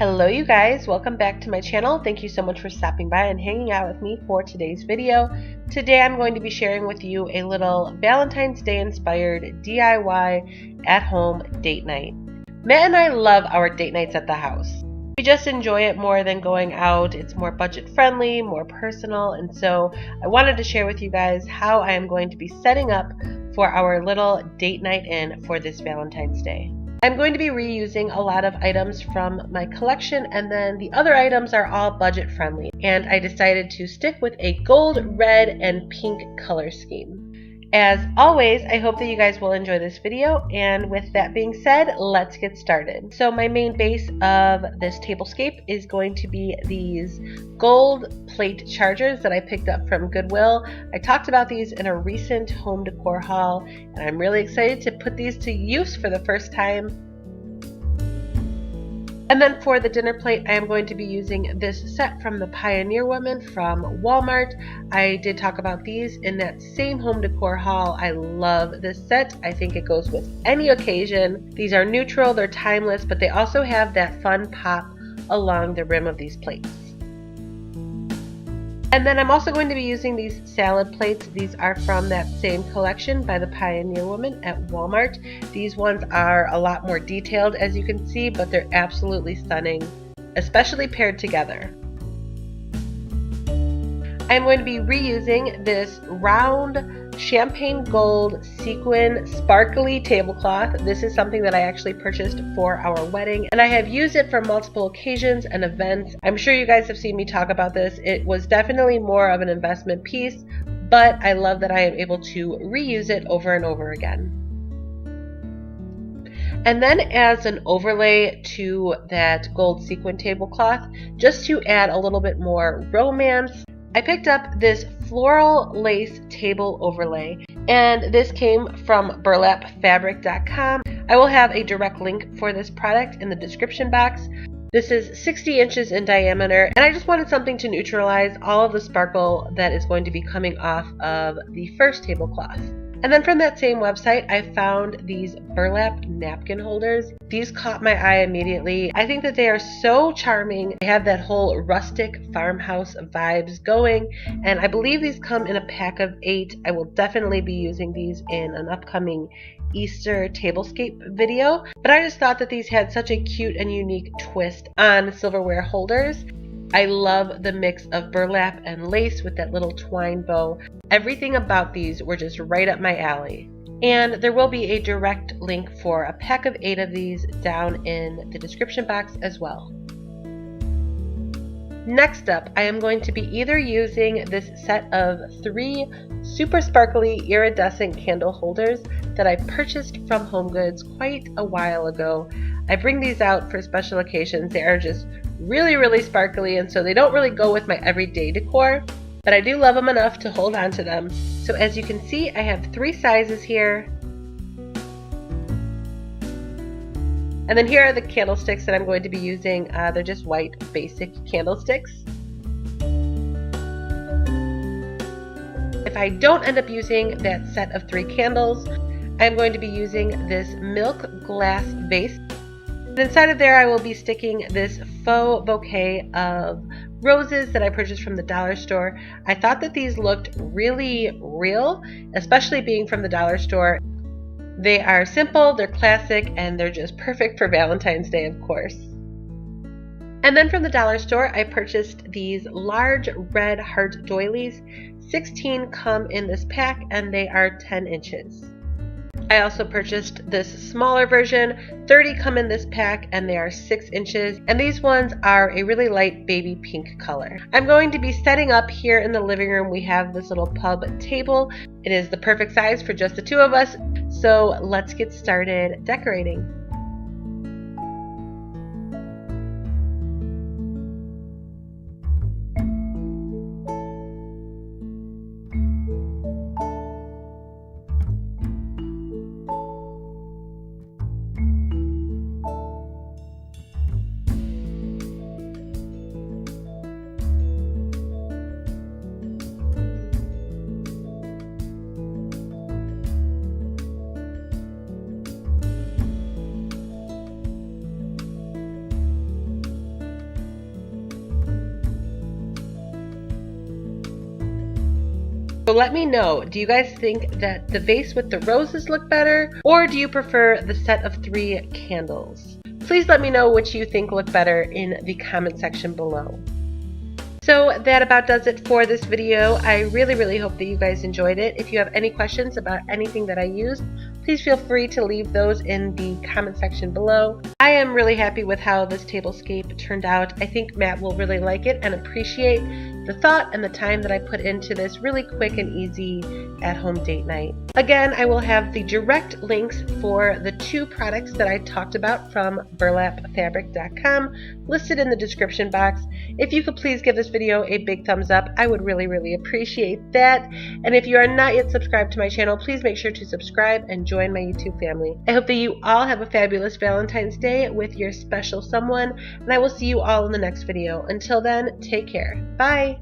Hello you guys, welcome back to my channel. Thank you so much for stopping by and hanging out with me for today's video. Today I'm going to be sharing with you a little Valentine's Day inspired DIY at home date night. Matt and I love our date nights at the house. We just enjoy it more than going out. It's more budget friendly, more personal, and so I wanted to share with you guys how I am going to be setting up for our little date night in for this Valentine's Day. I'm going to be reusing a lot of items from my collection, and then the other items are all budget friendly, and I decided to stick with a gold, red, and pink color scheme. As always, I hope that you guys will enjoy this video, and with that being said, let's get started. So my main base of this tablescape is going to be these gold plate chargers that I picked up from Goodwill. I talked about these in a recent home decor haul, and I'm really excited to put these to use for the first time. And then for the dinner plate, I am going to be using this set from the Pioneer Woman from Walmart. I did talk about these in that same home decor haul. I love this set. I think it goes with any occasion. These are neutral, they're timeless, but they also have that fun pop along the rim of these plates. And then I'm also going to be using these salad plates. These are from that same collection by the Pioneer Woman at Walmart. These ones are a lot more detailed, as you can see, but they're absolutely stunning, especially paired together. I'm going to be reusing this round champagne gold sequin sparkly tablecloth. This is something that I actually purchased for our wedding, and I have used it for multiple occasions and events. I'm sure you guys have seen me talk about this. It was definitely more of an investment piece, but I love that I am able to reuse it over and over again. And then as an overlay to that gold sequin tablecloth, just to add a little bit more romance, I picked up this floral lace table overlay, and this came from burlapfabric.com. I will have a direct link for this product in the description box. This is 60 inches in diameter, and I just wanted something to neutralize all of the sparkle that is going to be coming off of the first tablecloth. And then from that same website, I found these burlap napkin holders. These caught my eye immediately. I think that they are so charming. They have that whole rustic farmhouse vibes going, and I believe these come in a pack of 8. I will definitely be using these in an upcoming Easter tablescape video, but I just thought that these had such a cute and unique twist on silverware holders. I love the mix of burlap and lace with that little twine bow. Everything about these were just right up my alley. And there will be a direct link for a pack of 8 of these down in the description box as well. Next up, I am going to be either using this set of 3 super sparkly iridescent candle holders that I purchased from HomeGoods quite a while ago. I bring these out for special occasions. They are just really sparkly, and so they don't really go with my everyday decor, but I do love them enough to hold on to them. So as you can see, I have 3 sizes here. And then here are the candlesticks that I'm going to be using. They're just white basic candlesticks. If I don't end up using that set of 3 candles, I'm going to be using this milk glass vase. And inside of there I will be sticking this faux bouquet of roses that I purchased from the dollar store. I thought that these looked really real, especially being from the dollar store. They are simple, they're classic, and they're just perfect for Valentine's Day, of course. And then from the dollar store I purchased these large red heart doilies. 16 come in this pack, and they are 10 inches. I also purchased this smaller version. 30 come in this pack, and they are 6 inches, and these ones are a really light baby pink color. I'm going to be setting up here in the living room. We have this little pub table. It is the perfect size for just the 2 of us, so let's get started decorating. So let me know, do you guys think that the vase with the roses look better, or do you prefer the set of 3 candles? Please let me know which you think look better in the comment section below. So that about does it for this video. I really hope that you guys enjoyed it. If you have any questions about anything that I used, please feel free to leave those in the comment section below. I am really happy with how this tablescape turned out. I think Matt will really like it and appreciate the thought and the time that I put into this really quick and easy at-home date night. Again, I will have the direct links for the 2 products that I talked about from burlapfabric.com listed in the description box. If you could please give this video a big thumbs up, I would really appreciate that. And if you are not yet subscribed to my channel, please make sure to subscribe and join my YouTube family. I hope that you all have a fabulous Valentine's Day with your special someone, and I will see you all in the next video. Until then, take care. Bye!